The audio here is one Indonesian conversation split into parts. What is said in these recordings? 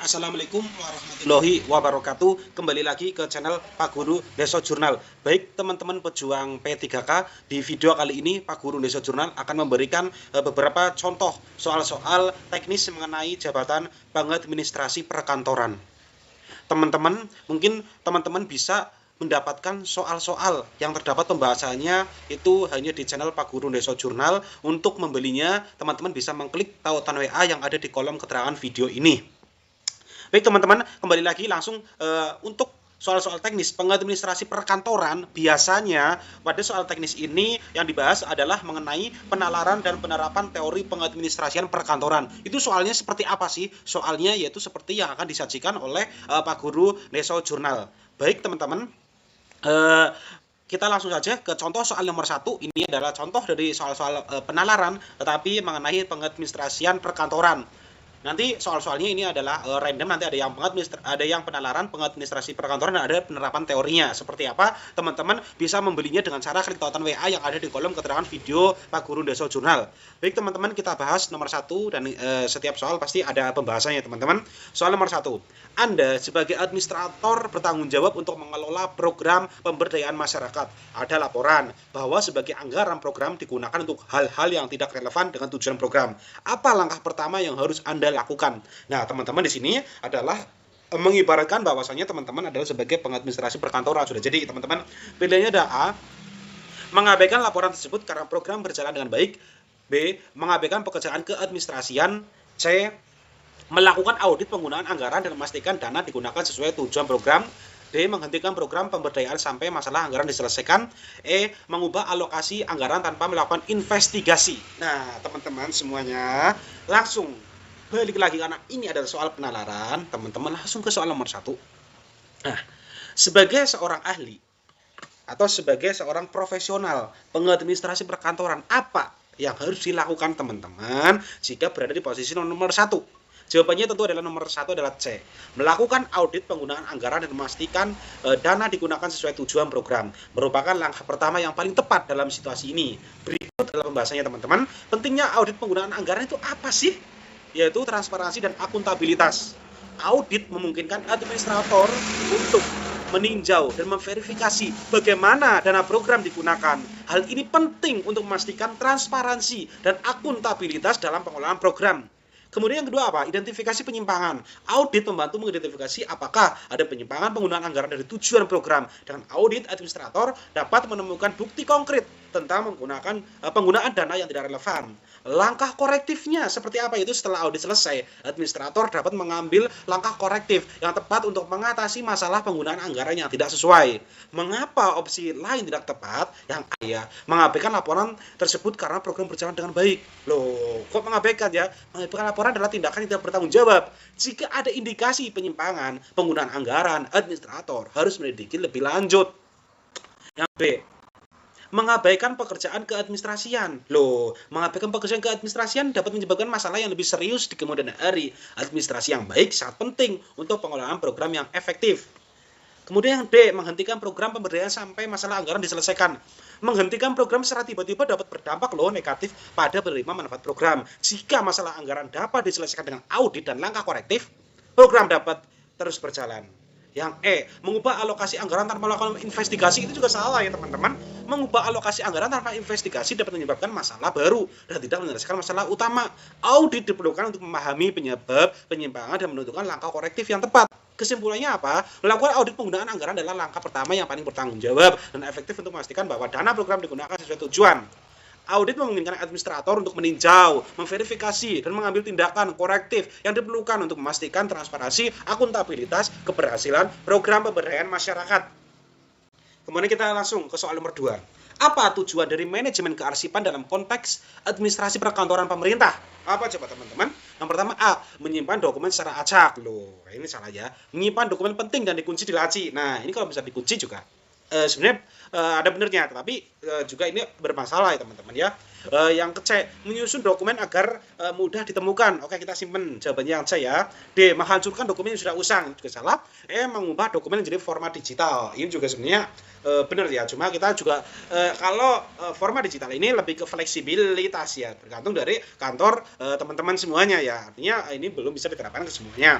Assalamualaikum warahmatullahi wabarakatuh. Kembali lagi ke channel Pak Guru Deso Jurnal. Baik teman-teman pejuang P3K, di video kali ini Pak Guru Deso Jurnal akan memberikan beberapa contoh soal-soal teknis mengenai jabatan pengadministrasi perkantoran. Teman-teman, mungkin teman-teman bisa mendapatkan soal-soal yang terdapat pembahasannya itu hanya di channel Pak Guru Deso Jurnal. Untuk membelinya, teman-teman bisa mengklik tautan WA yang ada di kolom keterangan video ini. Baik teman-teman, kembali lagi langsung untuk soal-soal teknis pengadministrasi perkantoran. Biasanya pada soal teknis ini yang dibahas adalah mengenai penalaran dan penerapan teori pengadministrasian perkantoran. Itu soalnya seperti apa sih? Soalnya yaitu seperti yang akan disajikan oleh Pak Guru Deso Jurnal. Baik teman-teman, kita langsung saja ke contoh soal nomor 1. Ini adalah contoh dari soal-soal penalaran tetapi mengenai pengadministrasian perkantoran. Nanti soal-soalnya ini adalah random, nanti ada yang penalaran pengadministrasi perkantoran dan ada penerapan teorinya. Seperti apa? Teman-teman bisa membelinya dengan cara klik tautan WA yang ada di kolom keterangan video Pak Guru Deso Jurnal. Baik teman-teman, kita bahas nomor 1 dan setiap soal pasti ada pembahasannya teman-teman. Soal nomor 1. Anda sebagai administrator bertanggung jawab untuk mengelola program pemberdayaan masyarakat. Ada laporan bahwa sebagai anggaran program digunakan untuk hal-hal yang tidak relevan dengan tujuan program. Apa langkah pertama yang harus Anda lakukan? Nah, teman-teman di sini adalah mengibaratkan bahwasanya teman-teman adalah sebagai pengadministrasi perkantoran. Sudah jadi teman-teman, pilihannya ada A, mengabaikan laporan tersebut karena program berjalan dengan baik. B, mengabaikan pekerjaan keadministrasian. C, melakukan audit penggunaan anggaran dan memastikan dana digunakan sesuai tujuan program. D, menghentikan program pemberdayaan sampai masalah anggaran diselesaikan. E, mengubah alokasi anggaran tanpa melakukan investigasi. Nah, teman-teman semuanya langsung balik lagi karena ini adalah soal penalaran. Teman-teman langsung ke soal nomor 1. Nah, sebagai seorang ahli atau sebagai seorang profesional pengadministrasi perkantoran, apa yang harus dilakukan teman-teman jika berada di posisi nomor 1? Jawabannya tentu adalah nomor 1 adalah C. Melakukan audit penggunaan anggaran dan memastikan dana digunakan sesuai tujuan program. Merupakan langkah pertama yang paling tepat dalam situasi ini. Berikut adalah pembahasannya teman-teman. Pentingnya audit penggunaan anggaran itu apa sih? Yaitu transparansi dan akuntabilitas. Audit memungkinkan administrator untuk meninjau dan memverifikasi bagaimana dana program digunakan. Hal ini penting untuk memastikan transparansi dan akuntabilitas dalam pengelolaan program. Kemudian yang kedua apa? Identifikasi penyimpangan. Audit membantu mengidentifikasi apakah ada penyimpangan penggunaan anggaran dari tujuan program. Dengan audit, administrator dapat menemukan bukti konkret tentang penggunaan dana yang tidak relevan. Langkah korektifnya seperti apa itu? Setelah audit selesai, administrator dapat mengambil langkah korektif yang tepat untuk mengatasi masalah penggunaan anggaran yang tidak sesuai. Mengapa opsi lain tidak tepat? Yang A ya, mengabaikan laporan tersebut karena program berjalan dengan baik. Loh, kok mengabaikan ya? Mengabaikan laporan adalah tindakan yang tidak bertanggung jawab. Jika ada indikasi penyimpangan penggunaan anggaran, administrator harus menyelidiki lebih lanjut. Yang B, mengabaikan pekerjaan keadministrasian. Loh, mengabaikan pekerjaan keadministrasian dapat menyebabkan masalah yang lebih serius di kemudian hari. Administrasi yang baik sangat penting untuk pengelolaan program yang efektif. Kemudian yang D, menghentikan program pemberdayaan sampai masalah anggaran diselesaikan. Menghentikan program secara tiba-tiba dapat berdampak negatif pada penerima manfaat program. Jika masalah anggaran dapat diselesaikan dengan audit dan langkah korektif, program dapat terus berjalan. Yang E, mengubah alokasi anggaran tanpa melakukan investigasi. Itu juga salah ya teman-teman. Mengubah alokasi anggaran tanpa investigasi dapat menyebabkan masalah baru dan tidak menyelesaikan masalah utama. Audit diperlukan untuk memahami penyebab penyimpangan dan menentukan langkah korektif yang tepat. Kesimpulannya apa? Melakukan audit penggunaan anggaran adalah langkah pertama yang paling bertanggung jawab dan efektif untuk memastikan bahwa dana program digunakan sesuai tujuan. Audit memungkinkan administrator untuk meninjau, memverifikasi, dan mengambil tindakan korektif yang diperlukan untuk memastikan transparansi, akuntabilitas, keberhasilan program pemberdayaan masyarakat. Kemudian kita langsung ke soal nomor 2. Apa tujuan dari manajemen kearsipan dalam konteks administrasi perkantoran pemerintah? Apa coba teman-teman? Yang pertama A, menyimpan dokumen secara acak. Loh, ini salah ya. Menyimpan dokumen penting dan dikunci di laci. Nah, ini kalau bisa dikunci juga sebenarnya ada benernya, tetapi juga ini bermasalah ya teman-teman ya. Yang C, menyusun dokumen agar mudah ditemukan. Oke, kita simpen jawabannya yang C ya. D, menghancurkan dokumen yang sudah usang. Juga salah. E, mengubah dokumen menjadi format digital. Ini juga sebenarnya benar ya. Cuma kita juga kalau format digital ini lebih ke fleksibilitas ya, tergantung dari kantor teman-teman semuanya ya. Artinya ini belum bisa diterapkan ke semuanya.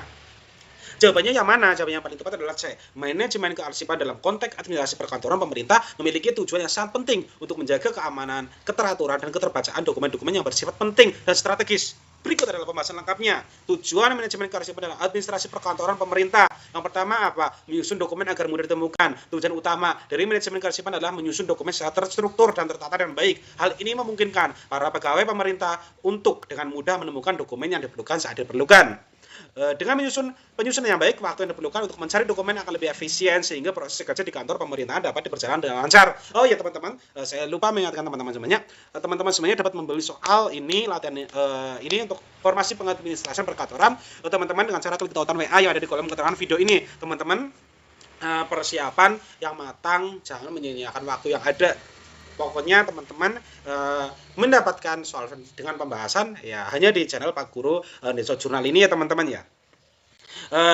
Jawabannya yang mana? Jawabannya yang paling tepat adalah C. Manajemen kearsipan dalam konteks administrasi perkantoran pemerintah memiliki tujuan yang sangat penting untuk menjaga keamanan, keteraturan, dan keterbacaan dokumen-dokumen yang bersifat penting dan strategis. Berikut adalah pembahasan lengkapnya. Tujuan manajemen kearsipan dalam administrasi perkantoran pemerintah. Yang pertama apa? Menyusun dokumen agar mudah ditemukan. Tujuan utama dari manajemen kearsipan adalah menyusun dokumen secara terstruktur dan tertata dengan baik. Hal ini memungkinkan para pegawai pemerintah untuk dengan mudah menemukan dokumen yang diperlukan saat diperlukan. Dengan penyusunan yang baik, waktu yang diperlukan untuk mencari dokumen akan lebih efisien sehingga proses kerja di kantor pemerintahan dapat berjalan dengan lancar. Oh ya teman-teman, saya lupa mengingatkan teman-teman semuanya. Teman-teman semuanya dapat membeli soal ini latihan ini untuk formasi pengadministrasian perkantoran. Teman-teman dengan cara klik tautan WA yang ada di kolom keterangan video ini. Teman-teman persiapan yang matang, jangan menyia-nyiakan waktu yang ada. Pokoknya teman-teman mendapatkan soal dengan pembahasan ya hanya di channel Pak Guru Deso Jurnal ini ya teman-teman ya.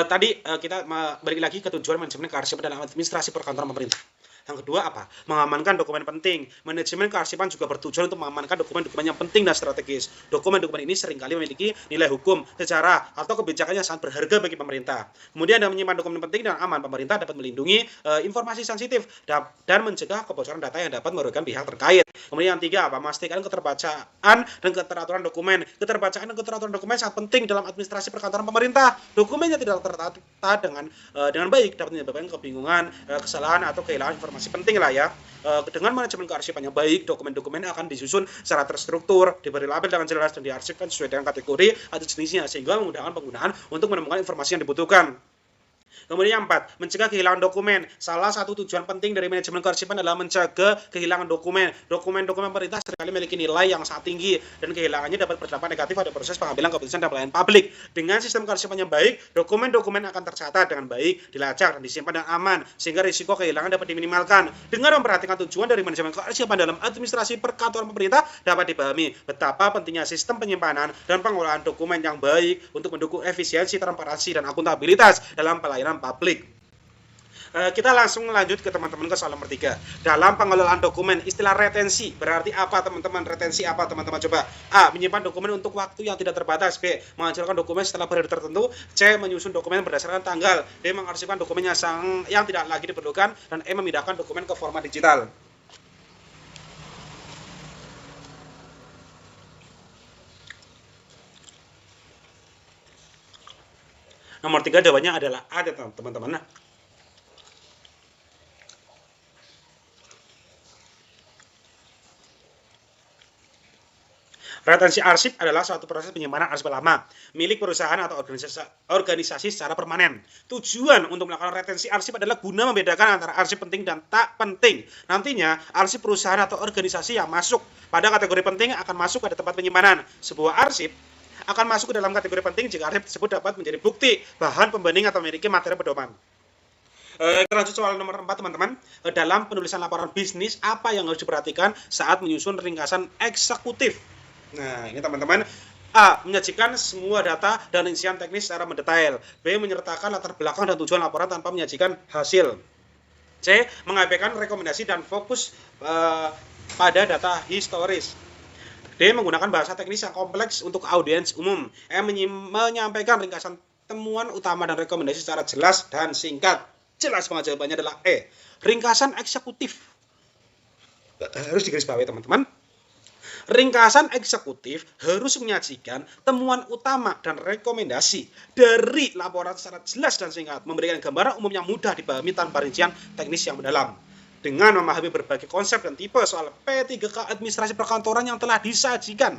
Tadi kita balik lagi ke tujuan manajemen kearsipan dalam administrasi perkantoran pemerintah. Yang kedua apa? Mengamankan dokumen penting. Manajemen kearsipan juga bertujuan untuk mengamankan dokumen-dokumen yang penting dan strategis. Dokumen-dokumen ini seringkali memiliki nilai hukum, sejarah, atau kebijakan yang sangat berharga bagi pemerintah. Kemudian dengan menyimpan dokumen penting dan aman, pemerintah dapat melindungi informasi sensitif dan mencegah kebocoran data yang dapat merugikan pihak terkait. Kemudian yang tiga apa? Memastikan keterbacaan dan keteraturan dokumen. Keterbacaan dan keteraturan dokumen sangat penting dalam administrasi perkantoran pemerintah. Dokumennya tidak tertata dengan baik dapat menyebabkan kebingungan, kesalahan atau kehilangan informasi penting lah ya. Dengan manajemen kearsipan yang baik, dokumen-dokumen akan disusun secara terstruktur, diberi label dengan jelas dan diarsipkan sesuai dengan kategori atau jenisnya sehingga memudahkan penggunaan untuk menemukan informasi yang dibutuhkan. Kemudian yang 4, mencegah kehilangan dokumen. Salah satu tujuan penting dari manajemen kearsipan adalah mencegah kehilangan dokumen. Dokumen-dokumen pemerintah seringkali memiliki nilai yang sangat tinggi dan kehilangannya dapat berdampak negatif pada proses pengambilan keputusan dan pelayanan publik. Dengan sistem kearsipan yang baik, dokumen-dokumen akan tercatat dengan baik, dilacak dan disimpan dengan aman sehingga risiko kehilangan dapat diminimalkan. Dengan memperhatikan tujuan dari manajemen kearsipan dalam administrasi perkantoran pemerintah dapat dipahami betapa pentingnya sistem penyimpanan dan pengelolaan dokumen yang baik untuk mendukung efisiensi, transparansi dan akuntabilitas dalam pelayanan publik. Kita langsung lanjut ke teman-teman ke soal nomor 3. Dalam pengelolaan dokumen, istilah retensi berarti apa teman-teman? Retensi apa teman-teman? Coba. A. Menyimpan dokumen untuk waktu yang tidak terbatas. B. Menghasilkan dokumen setelah periode tertentu. C. Menyusun dokumen berdasarkan tanggal. D. Mengarsipkan dokumen yang tidak lagi diperlukan. Dan E. Memindahkan dokumen ke format digital. Nomor 3 jawabannya adalah A teman-teman. Retensi arsip adalah suatu proses penyimpanan arsip lama milik perusahaan atau organisasi secara permanen. Tujuan untuk melakukan retensi arsip adalah guna membedakan antara arsip penting dan tak penting. Nantinya, arsip perusahaan atau organisasi yang masuk pada kategori penting akan masuk pada tempat penyimpanan. Sebuah arsip akan masuk ke dalam kategori penting jika arsip tersebut dapat menjadi bukti, bahan pembanding atau memiliki materi pedoman. Kita lanjut soal nomor 4 teman-teman. Dalam penulisan laporan bisnis, apa yang harus diperhatikan saat menyusun ringkasan eksekutif? Nah, ini teman-teman. A. Menyajikan semua data dan rincian teknis secara mendetail. B. Menyertakan latar belakang dan tujuan laporan tanpa menyajikan hasil. C. Mengabaikan rekomendasi dan fokus pada data historis. D. Menggunakan bahasa teknis yang kompleks untuk audiens umum. E. Menyampaikan ringkasan temuan utama dan rekomendasi secara jelas dan singkat. Jelas banget jawabannya adalah E. Ringkasan eksekutif. Harus digarisbawahi teman-teman. Ringkasan eksekutif harus menyajikan temuan utama dan rekomendasi dari laporan secara jelas dan singkat, memberikan gambaran umum yang mudah dipahami tanpa rincian teknis yang mendalam. Dengan memahami berbagai konsep dan tipe soal P3K administrasi perkantoran yang telah disajikan.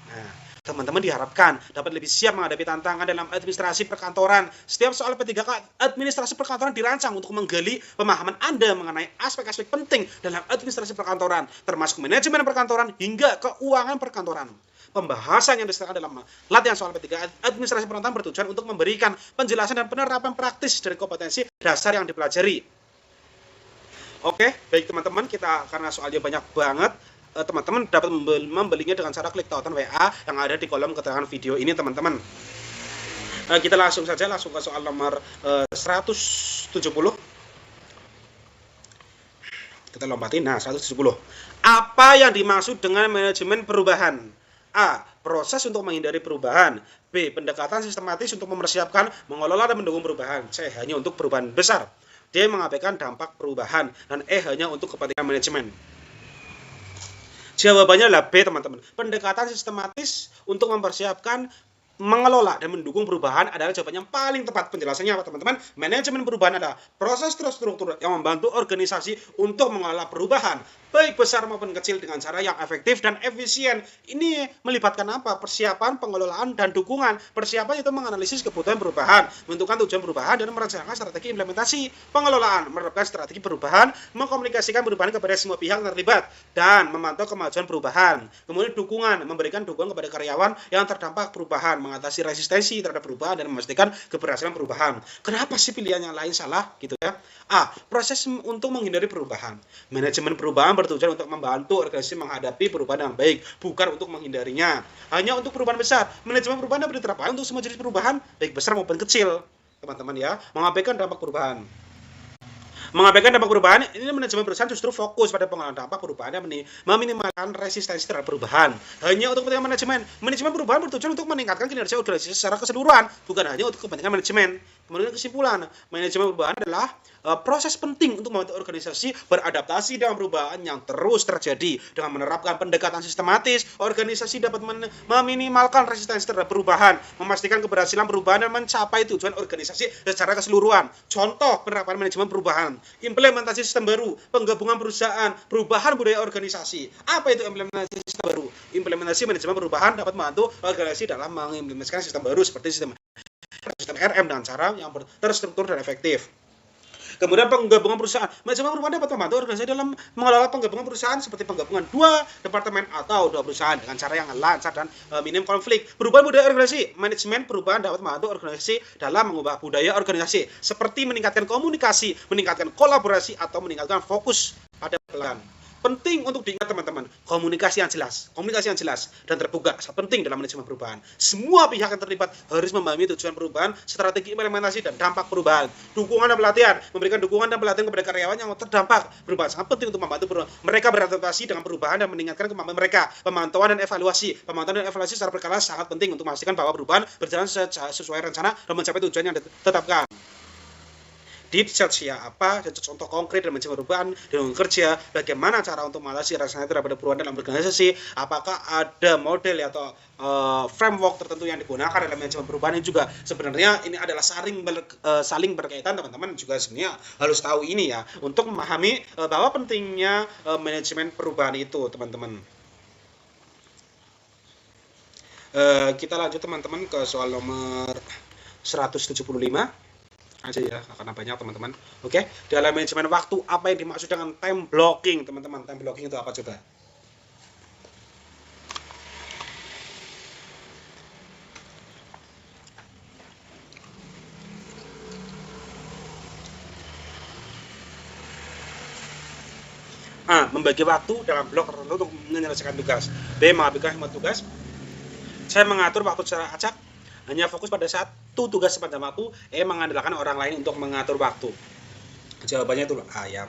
Nah, teman-teman diharapkan dapat lebih siap menghadapi tantangan dalam administrasi perkantoran. Setiap soal P3K administrasi perkantoran dirancang untuk menggali pemahaman Anda mengenai aspek-aspek penting dalam administrasi perkantoran, termasuk manajemen perkantoran hingga keuangan perkantoran. Pembahasan yang disertakan dalam latihan soal P3K administrasi perkantoran bertujuan untuk memberikan penjelasan dan penerapan praktis dari kompetensi dasar yang dipelajari. Oke, baik teman-teman, kita karena soalnya banyak banget, teman-teman dapat membelinya dengan cara klik tautan WA yang ada di kolom keterangan video ini teman-teman. Kita langsung ke soal nomor 170. Kita lompatin. Nah, 170. Apa yang dimaksud dengan manajemen perubahan? A. Proses untuk menghindari perubahan. B. Pendekatan sistematis untuk mempersiapkan, mengelola, dan mendukung perubahan. C. Hanya untuk perubahan besar. D. Mengabaikan dampak perubahan. Dan E. Hanya untuk kepentingan manajemen. Jawabannya adalah B, teman-teman. Pendekatan sistematis untuk mempersiapkan, mengelola, dan mendukung perubahan adalah jawaban yang paling tepat. Penjelasannya apa, teman-teman? Manajemen perubahan adalah proses terstruktur yang membantu organisasi untuk mengelola perubahan, baik besar maupun kecil, dengan cara yang efektif dan efisien. Ini melibatkan apa? Persiapan, pengelolaan, dan dukungan. Persiapan itu menganalisis kebutuhan perubahan, menentukan tujuan perubahan, dan merencanakan strategi implementasi. Pengelolaan menerapkan strategi perubahan, mengkomunikasikan perubahan kepada semua pihak terlibat, dan memantau kemajuan perubahan. Kemudian dukungan, memberikan dukungan kepada karyawan yang terdampak perubahan, mengatasi resistensi terhadap perubahan, dan memastikan keberhasilan perubahan. Kenapa sih pilihan yang lain salah gitu ya? A. Proses untuk menghindari perubahan. Manajemen perubahan bertujuan untuk membantu organisasi menghadapi perubahan yang baik, bukan untuk menghindarinya. Hanya untuk perubahan besar. Manajemen perubahan dapat diterapkan untuk semua jenis perubahan, baik besar maupun kecil, teman-teman ya. Mengabaikan dampak perubahan. Mengabaikan dampak perubahan, ini manajemen perusahaan justru fokus pada pengelolaan dampak perubahan dan meminimalkan resistensi terhadap perubahan. Hanya untuk kepentingan manajemen. Manajemen perubahan bertujuan untuk meningkatkan kinerja organisasi secara keseluruhan, bukan hanya untuk kepentingan manajemen. Kemudian kesimpulan, manajemen perubahan adalah proses penting untuk membantu organisasi beradaptasi dengan perubahan yang terus terjadi. Dengan menerapkan pendekatan sistematis, organisasi dapat meminimalkan resistensi terhadap perubahan, memastikan keberhasilan perubahan, dan mencapai tujuan organisasi secara keseluruhan. Contoh penerapan manajemen perubahan: implementasi sistem baru, penggabungan perusahaan, perubahan budaya organisasi. Apa itu implementasi sistem baru? Implementasi manajemen perubahan dapat membantu organisasi dalam mengimplementasikan sistem baru seperti sistem RM dengan cara yang terstruktur dan efektif. Kemudian penggabungan perusahaan. Manajemen perubahan dapat membantu organisasi dalam mengelola penggabungan perusahaan seperti penggabungan 2 departemen atau 2 perusahaan dengan cara yang lancar dan minim konflik. Perubahan budaya organisasi. Manajemen perubahan dapat membantu organisasi dalam mengubah budaya organisasi seperti meningkatkan komunikasi, meningkatkan kolaborasi, atau meningkatkan fokus pada pelanggan. Penting untuk diingat, teman-teman, komunikasi yang jelas dan terbuka sangat penting dalam manajemen perubahan. Semua pihak yang terlibat harus memahami tujuan perubahan, strategi implementasi, dan dampak perubahan. Dukungan dan pelatihan, memberikan dukungan dan pelatihan kepada karyawan yang terdampak perubahan sangat penting untuk membantu mereka beradaptasi dengan perubahan dan meningkatkan kemampuan mereka. Pemantauan dan evaluasi secara berkala sangat penting untuk memastikan bahwa perubahan berjalan sesuai rencana dan mencapai tujuan yang ditetapkan. Tipsnya apa? Contoh konkret dalam manajemen perubahan dengan kerja, bagaimana cara untuk mengatasi rasanya terhadap perubahan dalam organisasi, apakah ada model atau framework tertentu yang digunakan dalam manajemen perubahan. Ini juga sebenarnya ini adalah saling berkaitan, teman-teman juga sebenarnya harus tahu ini ya, untuk memahami bahwa pentingnya manajemen perubahan itu, teman-teman. Kita lanjut, teman-teman, ke soal nomor 175 aja ya, karena banyak, teman-teman. Oke, dalam manajemen waktu, apa yang dimaksud dengan time blocking, teman-teman? Time blocking itu apa coba? A. Membagi waktu dalam blok tertentu untuk menyelesaikan tugas. B. Menghabiskan semua tugas. C. Mengatur waktu secara acak, hanya fokus pada satu tugas sepanjang waktu. E. Mengandalkan orang lain untuk mengatur waktu. Jawabannya itu A ya.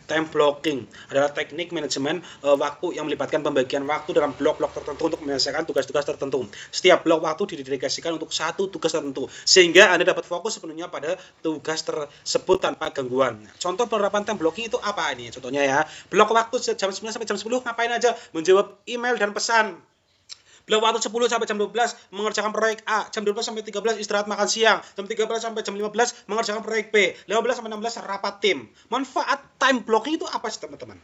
Time blocking adalah teknik manajemen waktu yang melibatkan pembagian waktu dalam blok-blok tertentu untuk menyelesaikan tugas-tugas tertentu. Setiap blok waktu didedikasikan untuk satu tugas tertentu, sehingga Anda dapat fokus sepenuhnya pada tugas tersebut tanpa gangguan. Contoh penerapan time blocking itu apa ini? Contohnya ya, blok waktu jam 9 sampai jam 10 ngapain aja? Menjawab email dan pesan. Blok waktu 10 sampai jam 12 mengerjakan proyek A, jam 12 sampai 13 istirahat makan siang, jam 13 sampai jam 15 mengerjakan proyek B, 15 sampai 16 rapat tim. Manfaat time blocking itu apa sih, teman-teman?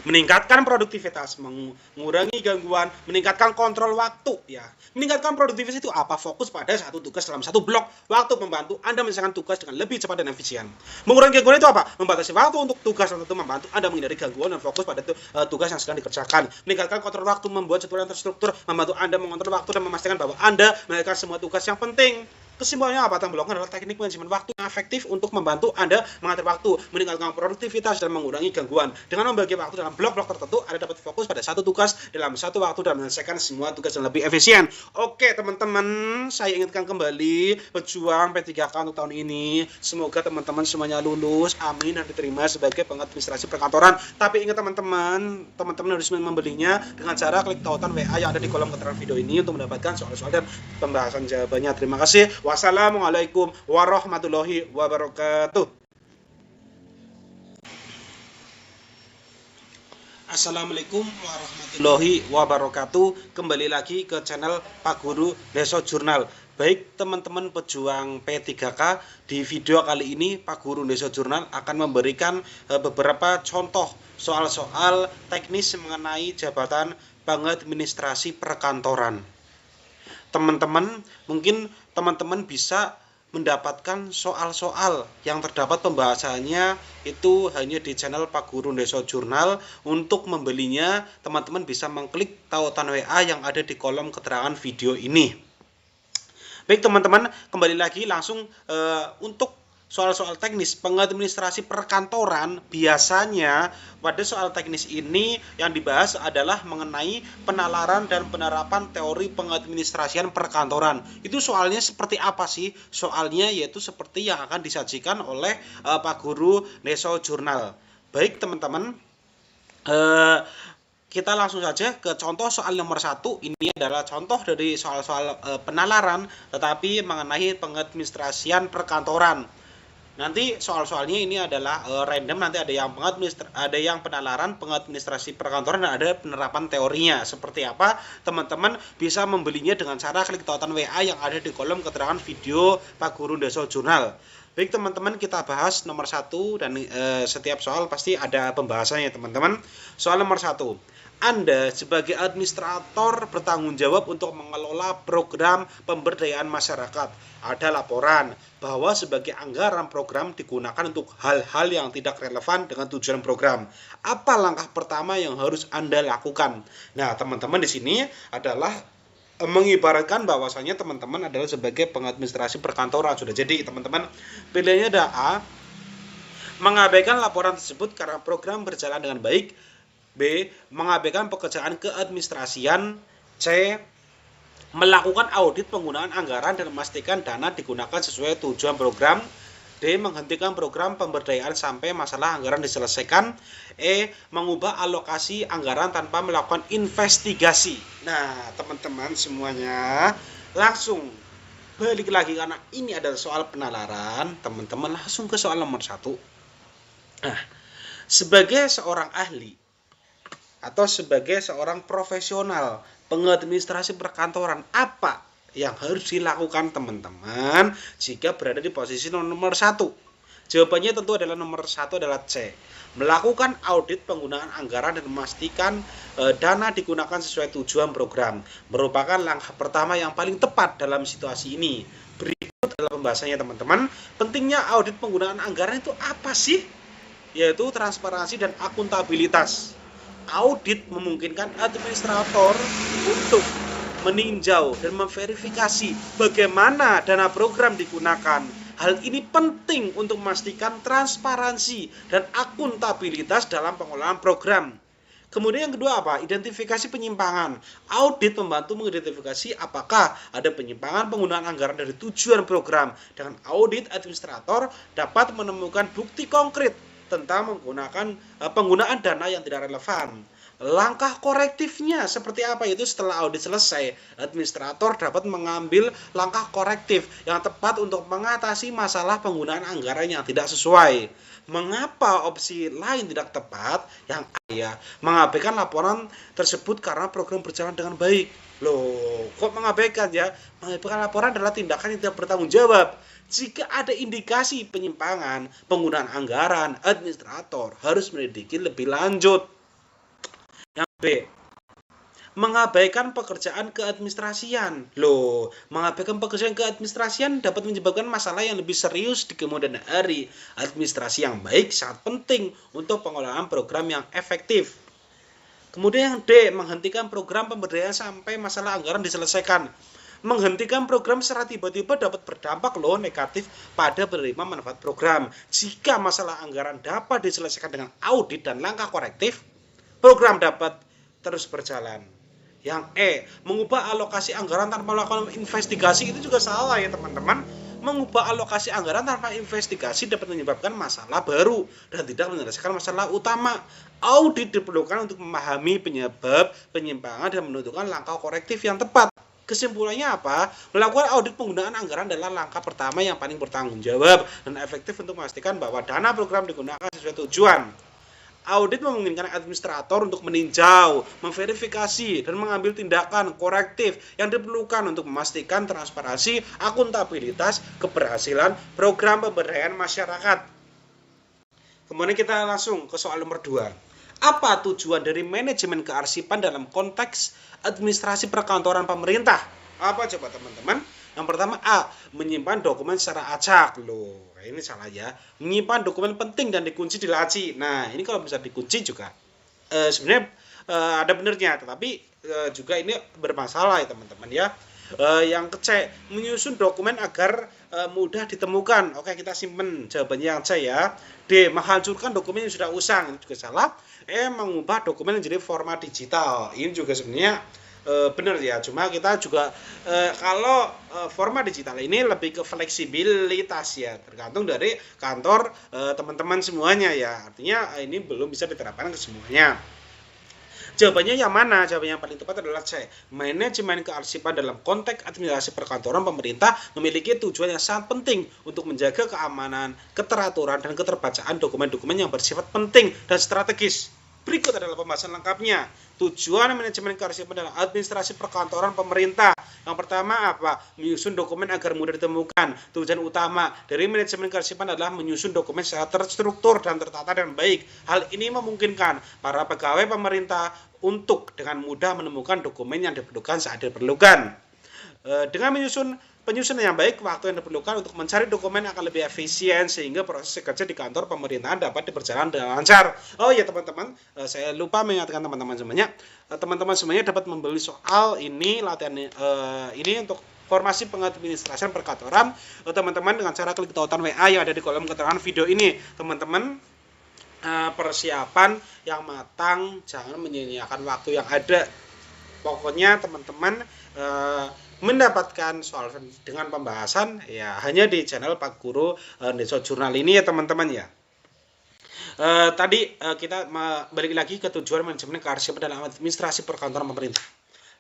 Meningkatkan produktivitas, mengurangi gangguan, meningkatkan kontrol waktu ya. Meningkatkan produktivitas itu apa? Fokus pada satu tugas dalam satu blok waktu, membantu Anda menyelesaikan tugas dengan lebih cepat dan efisien. Mengurangi gangguan itu apa? Membatasi waktu untuk tugas tertentu, membantu Anda menghindari gangguan dan fokus pada tugas yang sedang dikerjakan. Meningkatkan kontrol waktu, membuat jadwal yang terstruktur, membantu Anda mengontrol waktu dan memastikan bahwa Anda menyelesaikan semua tugas yang penting. Kesimpulannya apa? Time blocking adalah teknik manajemen waktu yang efektif untuk membantu Anda mengatur waktu, meningkatkan produktivitas, dan mengurangi gangguan. Dengan membagi waktu dalam blok-blok tertentu, Anda dapat fokus pada satu tugas dalam satu waktu dan menyelesaikan semua tugas yang lebih efisien. Oke teman-teman, saya ingatkan kembali pejuang P3K untuk tahun ini. Semoga teman-teman semuanya lulus, amin, dan diterima sebagai pengadministrasi perkantoran. Tapi ingat teman-teman harus membelinya dengan cara klik tautan WA yang ada di kolom keterangan video ini untuk mendapatkan soal-soal dan pembahasan jawabannya. Terima kasih. Wassalamualaikum warahmatullahi wabarakatuh. Assalamualaikum warahmatullahi wabarakatuh. Kembali lagi ke channel Pak Guru Deso Jurnal. Baik teman-teman pejuang P3K, di video kali ini Pak Guru Deso Jurnal akan memberikan beberapa contoh soal-soal teknis mengenai jabatan pengadministrasi perkantoran. Teman-teman, mungkin teman-teman bisa mendapatkan soal-soal yang terdapat pembahasannya itu hanya di channel Pak Guru Deso Jurnal. Untuk membelinya, teman-teman bisa mengklik tautan WA yang ada di kolom keterangan video ini. Baik teman-teman, kembali lagi langsung untuk soal-soal teknis pengadministrasi perkantoran. Biasanya pada soal teknis ini yang dibahas adalah mengenai penalaran dan penerapan teori pengadministrasian perkantoran. Itu soalnya seperti apa sih? Soalnya yaitu seperti yang akan disajikan oleh Pak Guru Deso Jurnal. Baik teman-teman, kita langsung saja ke contoh soal nomor 1. Ini adalah contoh dari soal-soal penalaran tetapi mengenai pengadministrasian perkantoran. Nanti soal-soalnya ini adalah random, nanti ada yang penalaran pengadministrasi perkantoran dan ada penerapan teorinya. Seperti apa? Teman-teman bisa membelinya dengan cara klik tautan WA yang ada di kolom keterangan video Pak Guru Deso Jurnal. Baik teman-teman, kita bahas nomor 1 dan setiap soal pasti ada pembahasannya teman-teman. Soal nomor 1. Anda sebagai administrator bertanggung jawab untuk mengelola program pemberdayaan masyarakat. Ada laporan bahwa sebagai anggaran program digunakan untuk hal-hal yang tidak relevan dengan tujuan program. Apa langkah pertama yang harus Anda lakukan? Nah, teman-teman di sini adalah mengibaratkan bahwasanya teman-teman adalah sebagai pengadministrasi perkantoran. Sudah jadi teman-teman, pilihannya ada A, mengabaikan laporan tersebut karena program berjalan dengan baik. B, mengabaikan pekerjaan keadministrasian. C, melakukan audit penggunaan anggaran dan memastikan dana digunakan sesuai tujuan program. D, menghentikan program pemberdayaan sampai masalah anggaran diselesaikan. E, mengubah alokasi anggaran tanpa melakukan investigasi. Nah, teman-teman semuanya langsung balik lagi karena ini adalah soal penalaran. Teman-teman langsung ke soal nomor 1. Nah, sebagai seorang ahli atau sebagai seorang profesional pengadministrasi perkantoran, apa yang harus dilakukan teman-teman jika berada di posisi nomor 1? Jawabannya tentu adalah nomor 1 adalah C. Melakukan audit penggunaan anggaran dan memastikan dana digunakan sesuai tujuan program. Merupakan langkah pertama yang paling tepat dalam situasi ini. Berikut adalah pembahasannya teman-teman. Pentingnya audit penggunaan anggaran itu apa sih? Yaitu transparansi dan akuntabilitas. Audit memungkinkan administrator untuk meninjau dan memverifikasi bagaimana dana program digunakan. Hal ini penting untuk memastikan transparansi dan akuntabilitas dalam pengelolaan program. Kemudian yang kedua apa? Identifikasi penyimpangan. Audit membantu mengidentifikasi apakah ada penyimpangan penggunaan anggaran dari tujuan program. Dengan audit, administrator dapat menemukan bukti konkret tentang penggunaan dana yang tidak relevan. Langkah korektifnya seperti apa? Itu setelah audit selesai, administrator dapat mengambil langkah korektif yang tepat untuk mengatasi masalah penggunaan anggaran yang tidak sesuai. Mengapa opsi lain tidak tepat? Yang A ya, mengabaikan laporan tersebut karena program berjalan dengan baik. Loh, kok mengabaikan ya? Mengabaikan laporan adalah tindakan yang tidak bertanggung jawab. Jika ada indikasi penyimpangan penggunaan anggaran, administrator harus menyelidiki lebih lanjut. Yang B, mengabaikan pekerjaan keadministrasian. Loh, mengabaikan pekerjaan keadministrasian dapat menyebabkan masalah yang lebih serius di kemudian hari. Administrasi yang baik sangat penting untuk pengelolaan program yang efektif. Kemudian yang D, menghentikan program pemberdayaan sampai masalah anggaran diselesaikan. Menghentikan program secara tiba-tiba dapat berdampak loh negatif pada penerima manfaat program. Jika masalah anggaran dapat diselesaikan dengan audit dan langkah korektif, program dapat terus berjalan. Yang mengubah alokasi anggaran tanpa melakukan investigasi itu juga salah ya teman-teman. Mengubah alokasi anggaran tanpa investigasi dapat menyebabkan masalah baru dan tidak menyelesaikan masalah utama. Audit diperlukan untuk memahami penyebab penyimpangan dan menentukan langkah korektif yang tepat. Kesimpulannya apa? Melakukan audit penggunaan anggaran adalah langkah pertama yang paling bertanggung jawab dan efektif untuk memastikan bahwa dana program digunakan sesuai tujuan. Audit memungkinkan administrator untuk meninjau, memverifikasi, dan mengambil tindakan korektif yang diperlukan untuk memastikan transparansi, akuntabilitas, keberhasilan program pemberdayaan masyarakat. Kemudian kita langsung ke soal nomor 2. Apa tujuan dari manajemen kearsipan dalam konteks administrasi perkantoran pemerintah? Apa coba teman-teman? Yang pertama A. Menyimpan dokumen secara acak. Loh, ini salah ya. Menyimpan dokumen penting dan dikunci di laci. Nah, ini kalau bisa dikunci juga sebenarnya ada benernya, tetapi juga ini bermasalah ya teman-teman ya. Yang C. Menyusun dokumen agar mudah ditemukan. Oke, kita simpen jawabannya yang C ya. D. Menghancurkan dokumen yang sudah usang. Ini juga salah. Mengubah dokumen menjadi format digital. Ini juga sebenarnya benar ya, cuma kita juga kalau format digital ini lebih ke fleksibilitas ya, tergantung dari kantor teman-teman semuanya ya, artinya ini belum bisa diterapkan ke semuanya. Jawabannya yang mana? Jawabannya yang paling tepat adalah C. Manajemen kearsipan dalam konteks administrasi perkantoran pemerintah memiliki tujuan yang sangat penting untuk menjaga keamanan, keteraturan, dan keterbacaan dokumen-dokumen yang bersifat penting dan strategis. Berikut adalah pembahasan lengkapnya. Tujuan manajemen kearsipan dalam administrasi perkantoran pemerintah. Yang pertama apa? Menyusun dokumen agar mudah ditemukan. Tujuan utama dari manajemen kearsipan adalah menyusun dokumen secara terstruktur dan tertata dengan baik. Hal ini memungkinkan para pegawai pemerintah untuk dengan mudah menemukan dokumen yang diperlukan saat diperlukan. Dengan penyusunan yang baik, waktu yang diperlukan untuk mencari dokumen akan lebih efisien sehingga proses kerja di kantor pemerintahan dapat berjalan dengan lancar. Oh ya teman-teman, saya lupa mengingatkan teman-teman semuanya. Teman-teman semuanya dapat membeli soal ini, latihan ini untuk formasi pengadministrasian perkantoran teman-teman dengan cara klik tautan WA yang ada di kolom keterangan video ini. Teman-teman persiapan yang matang, jangan menyia-nyiakan waktu yang ada. Pokoknya teman-teman mendapatkan soal dengan pembahasan ya hanya di channel Pak Guru Deso Jurnal ini ya teman-teman ya. Tadi kita balik lagi ke tujuan manajemen kearsipan dalam administrasi perkantoran pemerintah.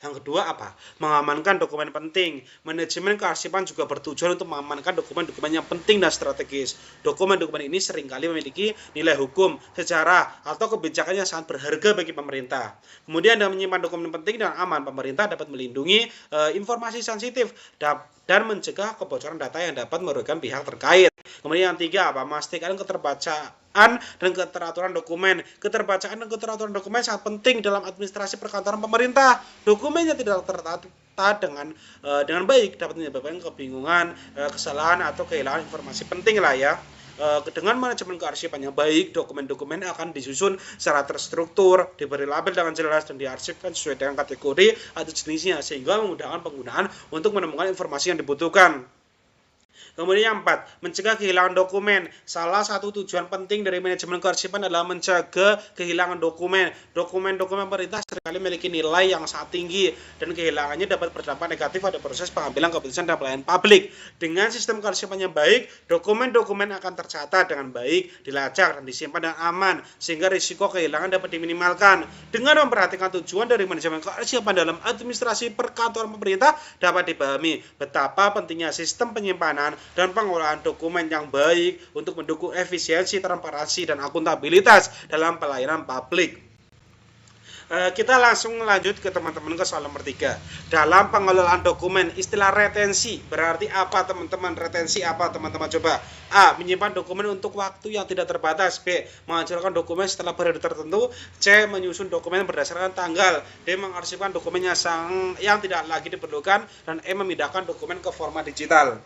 Yang kedua apa? Mengamankan dokumen penting. Manajemen kearsipan juga bertujuan untuk mengamankan dokumen-dokumen yang penting dan strategis. Dokumen-dokumen ini seringkali memiliki nilai hukum, sejarah, atau kebijakan yang sangat berharga bagi pemerintah. Kemudian dengan menyimpan dokumen penting dan aman, pemerintah dapat melindungi informasi sensitif dan mencegah kebocoran data yang dapat merugikan pihak terkait. Kemudian yang tiga apa? Memastikan keterbacaan dan keteraturan dokumen. Keterbacaan dan keteraturan dokumen sangat penting dalam administrasi perkantoran pemerintah. Dokumennya tidak tertata dengan baik dapat menyebabkan kebingungan, kesalahan atau kehilangan informasi penting lah ya. Dengan manajemen kearsipan yang baik, dokumen-dokumen akan disusun secara terstruktur, diberi label dengan jelas dan diarsipkan sesuai dengan kategori atau jenisnya sehingga memudahkan penggunaan untuk menemukan informasi yang dibutuhkan. Kemudian yang 4, mencegah kehilangan dokumen. Salah satu tujuan penting dari manajemen kearsipan adalah mencegah kehilangan dokumen. Dokumen-dokumen pemerintah seringkali memiliki nilai yang sangat tinggi dan kehilangannya dapat berdampak negatif pada proses pengambilan keputusan dan pelayanan publik. Dengan sistem kearsipan yang baik, dokumen-dokumen akan tercatat dengan baik, dilacak dan disimpan dengan aman sehingga risiko kehilangan dapat diminimalkan. Dengan memperhatikan tujuan dari manajemen kearsipan dalam administrasi perkantoran pemerintah dapat dipahami betapa pentingnya sistem penyimpanan dan pengolahan dokumen yang baik untuk mendukung efisiensi, transparansi, dan akuntabilitas dalam pelayanan publik. Kita langsung lanjut ke teman-teman ke soal nomor 3. Dalam pengelolaan dokumen, istilah retensi berarti apa teman-teman? Retensi apa teman-teman? Coba. A. Menyimpan dokumen untuk waktu yang tidak terbatas. B. Menghancurkan dokumen setelah periode tertentu. C. Menyusun dokumen berdasarkan tanggal. D. Mengarsipkan dokumen yang tidak lagi diperlukan. Dan E. Memindahkan dokumen ke format digital.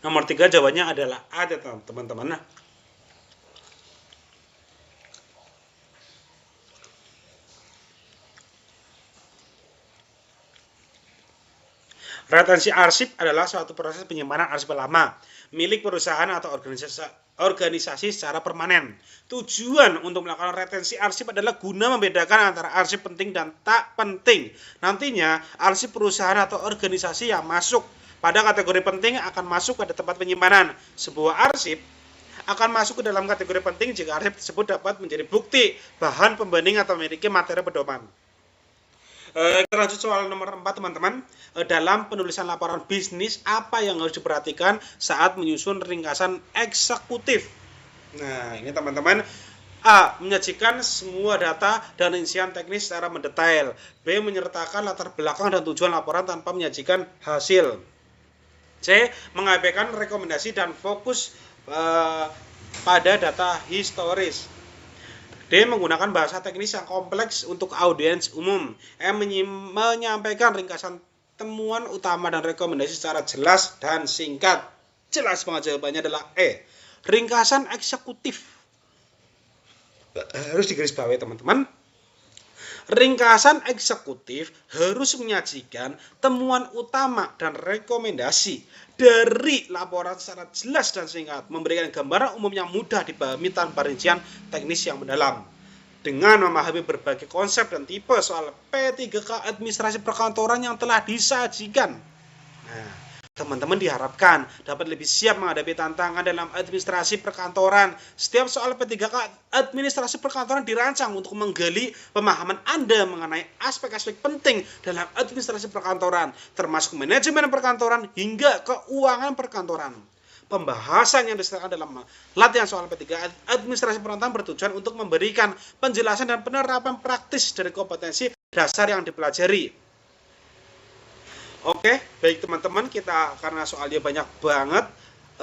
Nomor 3 jawabannya adalah A, teman-teman. Nah, retensi arsip adalah suatu proses penyimpanan arsip lama milik perusahaan atau organisasi secara permanen. Tujuan untuk melakukan retensi arsip adalah guna membedakan antara arsip penting dan tak penting. Nantinya, arsip perusahaan atau organisasi yang masuk pada kategori penting akan masuk pada tempat penyimpanan. Sebuah arsip akan masuk ke dalam kategori penting jika arsip tersebut dapat menjadi bukti, bahan pembanding atau memiliki materi pedoman. Kita lanjut soal nomor 4, teman-teman. Dalam penulisan laporan bisnis, apa yang harus diperhatikan saat menyusun ringkasan eksekutif? Nah, ini teman-teman. A. Menyajikan semua data dan rincian teknis secara mendetail. B. Menyertakan latar belakang dan tujuan laporan tanpa menyajikan hasil. C. Mengabaikan rekomendasi dan fokus pada data historis. D. Menggunakan bahasa teknis yang kompleks untuk audiens umum. E. Menyampaikan ringkasan temuan utama dan rekomendasi secara jelas dan singkat. Jelas banget jawabannya adalah E. Ringkasan eksekutif. Harus digarisbawahi, teman-teman. Ringkasan eksekutif harus menyajikan temuan utama dan rekomendasi dari laporan secara jelas dan singkat, memberikan gambaran umum yang mudah dipahami tanpa rincian teknis yang mendalam. Dengan memahami berbagai konsep dan tipe soal P3K administrasi perkantoran yang telah disajikan. Nah, teman-teman diharapkan dapat lebih siap menghadapi tantangan dalam administrasi perkantoran. Setiap soal P3K administrasi perkantoran dirancang untuk menggali pemahaman Anda mengenai aspek-aspek penting dalam administrasi perkantoran, termasuk manajemen perkantoran hingga keuangan perkantoran. Pembahasan yang disediakan dalam latihan soal P3K administrasi perkantoran bertujuan untuk memberikan penjelasan dan penerapan praktis dari kompetensi dasar yang dipelajari. Oke, baik teman-teman, kita karena soalnya banyak banget,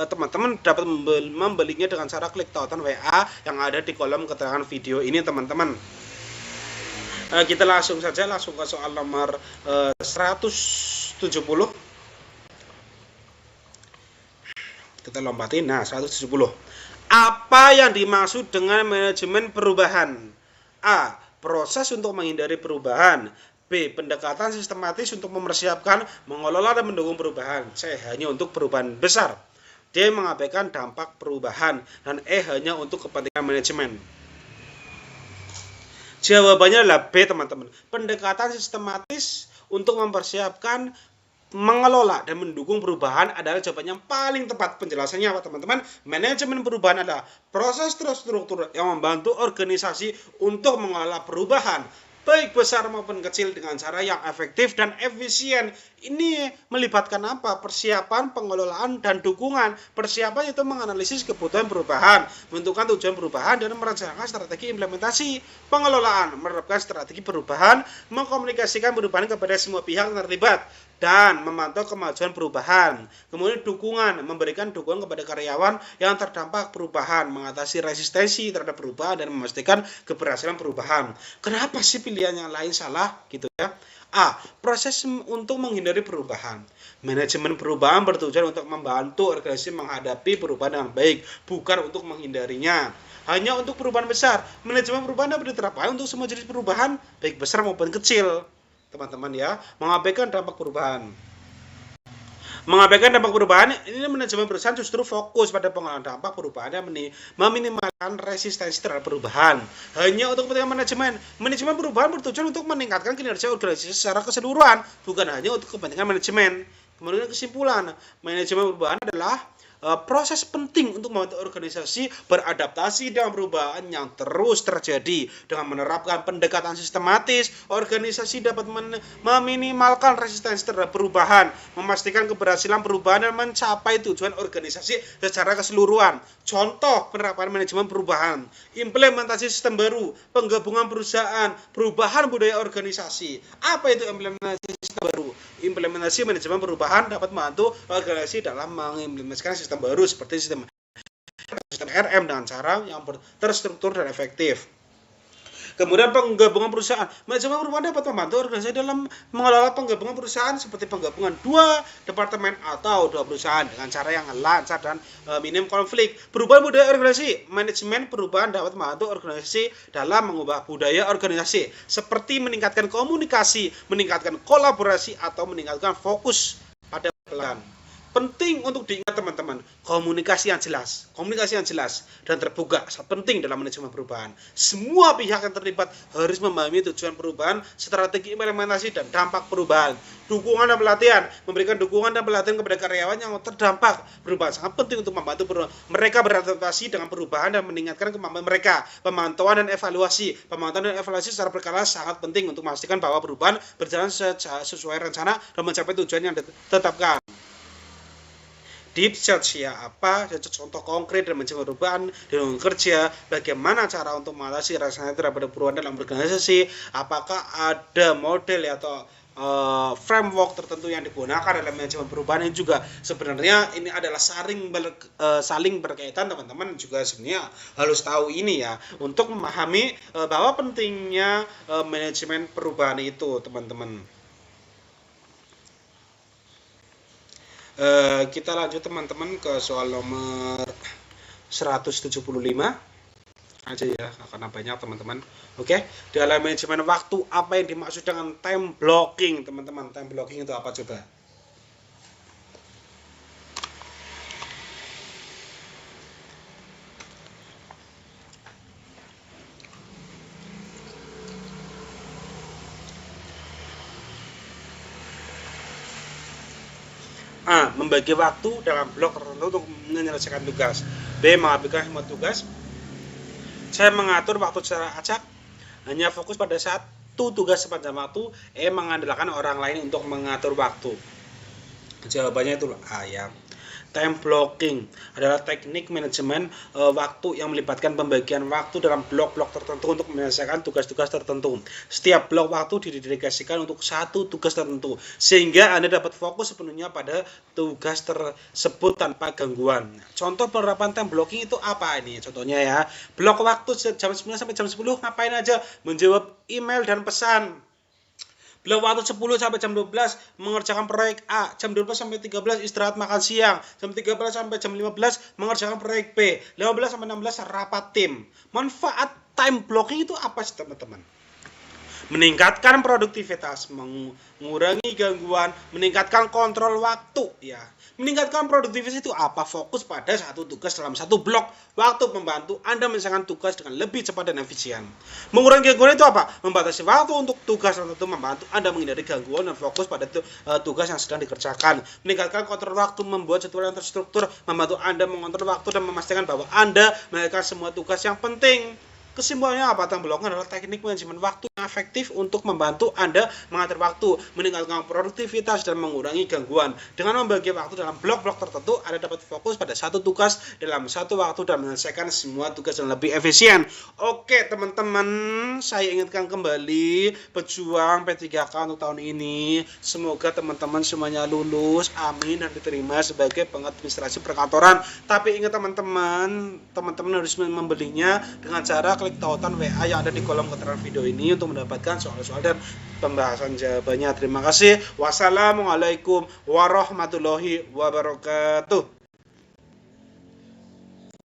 teman-teman dapat membelinya dengan cara klik tautan WA yang ada di kolom keterangan video ini, teman-teman. Kita langsung ke soal nomor 170. Kita lompatin. Nah, 170. Apa yang dimaksud dengan manajemen perubahan? A. Proses untuk menghindari perubahan. B. Pendekatan sistematis untuk mempersiapkan, mengelola, dan mendukung perubahan. C. Hanya untuk perubahan besar. D. Mengabaikan dampak perubahan. Dan E. Hanya untuk kepentingan manajemen. Jawabannya adalah B, teman-teman. Pendekatan sistematis untuk mempersiapkan, mengelola, dan mendukung perubahan adalah jawaban yang paling tepat. Penjelasannya apa, teman-teman? Manajemen perubahan adalah proses terstruktur yang membantu organisasi untuk mengelola perubahan, baik besar maupun kecil, dengan cara yang efektif dan efisien. Ini melibatkan apa? Persiapan, pengelolaan, dan dukungan. Persiapan itu menganalisis kebutuhan perubahan, menentukan tujuan perubahan, dan merencanakan strategi implementasi. Pengelolaan, menerapkan strategi perubahan, mengkomunikasikan perubahan kepada semua pihak terlibat, dan memantau kemajuan perubahan. Kemudian dukungan, memberikan dukungan kepada karyawan yang terdampak perubahan, mengatasi resistensi terhadap perubahan, dan memastikan keberhasilan perubahan. Kenapa sih pilihan yang lain salah gitu ya? A. Proses untuk menghindari perubahan. Manajemen perubahan bertujuan untuk membantu organisasi menghadapi perubahan dengan baik, bukan untuk menghindarinya. Hanya untuk perubahan besar. Manajemen perubahan dapat diterapkan untuk semua jenis perubahan, baik besar maupun kecil, teman-teman ya. Mengabaikan dampak perubahan. Mengabaikan dampak perubahan, ini manajemen perusahaan justru fokus pada pengelolaan dampak perubahan yang meminimalkan resistensi terhadap perubahan. Hanya untuk kepentingan manajemen. Manajemen perubahan bertujuan untuk meningkatkan kinerja organisasi secara keseluruhan, bukan hanya untuk kepentingan manajemen. Kemudian kesimpulan, manajemen perubahan adalah proses penting untuk membantu organisasi beradaptasi dengan perubahan yang terus terjadi. Dengan menerapkan pendekatan sistematis, organisasi dapat meminimalkan resistensi terhadap perubahan, memastikan keberhasilan perubahan, dan mencapai tujuan organisasi secara keseluruhan. Contoh penerapan manajemen perubahan: implementasi sistem baru, penggabungan perusahaan, perubahan budaya organisasi. Apa itu implementasi sistem baru? Implementasi manajemen perubahan dapat membantu organisasi dalam mengimplementasikan sistem baru seperti sistem RM dengan cara yang terstruktur dan efektif. Kemudian penggabungan perusahaan. Manajemen perubahan dapat membantu organisasi dalam mengelola penggabungan perusahaan seperti penggabungan dua departemen atau dua perusahaan dengan cara yang lancar dan minim konflik. Perubahan budaya organisasi. Manajemen perubahan dapat membantu organisasi dalam mengubah budaya organisasi seperti meningkatkan komunikasi, meningkatkan kolaborasi atau meningkatkan fokus pada pelanggan. Penting untuk diingat teman-teman, komunikasi yang jelas dan terbuka sangat penting dalam manajemen perubahan. Semua pihak yang terlibat harus memahami tujuan perubahan, strategi implementasi dan dampak perubahan. Dukungan dan pelatihan, memberikan dukungan dan pelatihan kepada karyawan yang terdampak perubahan sangat penting untuk membantu mereka beradaptasi dengan perubahan dan meningkatkan kemampuan mereka. Pemantauan dan evaluasi secara berkala sangat penting untuk memastikan bahwa perubahan berjalan sesuai rencana dan mencapai tujuan yang ditetapkan. Deep search ya apa contoh konkret dan manajemen perubahan di lingkungan kerja, bagaimana cara untuk mengatasi rasanya terhadap perubahan dalam organisasi, apakah ada model atau framework tertentu yang digunakan dalam manajemen perubahan. Ini juga sebenarnya ini adalah saling berkaitan, teman-teman juga sebenarnya harus tahu ini ya untuk memahami bahwa pentingnya manajemen perubahan itu, teman-teman. Kita lanjut teman-teman ke soal nomor 175 aja ya, karena banyak teman-teman. Oke, dalam manajemen waktu apa yang dimaksud dengan time blocking, teman-teman? Time blocking itu apa coba? A. Membagi waktu dalam blok tertentu untuk menyelesaikan tugas. B. Menghabiskan semua tugas. C. Mengatur waktu secara acak, hanya fokus pada satu tugas sepanjang waktu. E. Mengandalkan orang lain untuk mengatur waktu. Jawabannya itu A ya. Time blocking adalah teknik manajemen waktu yang melibatkan pembagian waktu dalam blok-blok tertentu untuk menyelesaikan tugas-tugas tertentu. Setiap blok waktu didedikasikan untuk satu tugas tertentu, sehingga Anda dapat fokus sepenuhnya pada tugas tersebut tanpa gangguan. Contoh penerapan time blocking itu apa ini? Contohnya ya, blok waktu jam 9 sampai jam 10 ngapain aja? Menjawab email dan pesan. Blok waktu 10 sampai jam 12 mengerjakan proyek A, jam 12 sampai 13 istirahat makan siang, jam 13 sampai jam 15 mengerjakan proyek B, 15 sampai 16 rapat tim. Manfaat time blocking itu apa sih teman-teman? Meningkatkan produktivitas, mengurangi gangguan, meningkatkan kontrol waktu ya. Meningkatkan produktivitas itu apa? Fokus pada satu tugas dalam satu blok waktu, membantu Anda menyelesaikan tugas dengan lebih cepat dan efisien. Mengurangi gangguan itu apa? Membatasi waktu untuk tugas tertentu, membantu Anda menghindari gangguan dan fokus pada tugas yang sedang dikerjakan. Meningkatkan kontrol waktu, membuat jadwal yang terstruktur, membantu Anda mengontrol waktu dan memastikan bahwa Anda menyelesaikan semua tugas yang penting. Kesimpulannya apa? Time blocking adalah teknik manajemen waktu yang efektif untuk membantu Anda mengatur waktu, meningkatkan produktivitas, dan mengurangi gangguan. Dengan membagi waktu dalam blok-blok tertentu, Anda dapat fokus pada satu tugas dalam satu waktu dan menyelesaikan semua tugas dengan lebih efisien. Oke teman-teman, saya ingatkan kembali pejuang P3K untuk tahun ini. Semoga teman-teman semuanya lulus, amin, dan diterima sebagai pengadministrasi perkantoran. Tapi ingat teman-teman harus membelinya dengan cara klik tautan WA yang ada di kolom keterangan video ini untuk mendapatkan soal-soal dan pembahasan jawabannya. Terima kasih. Wassalamualaikum warahmatullahi wabarakatuh.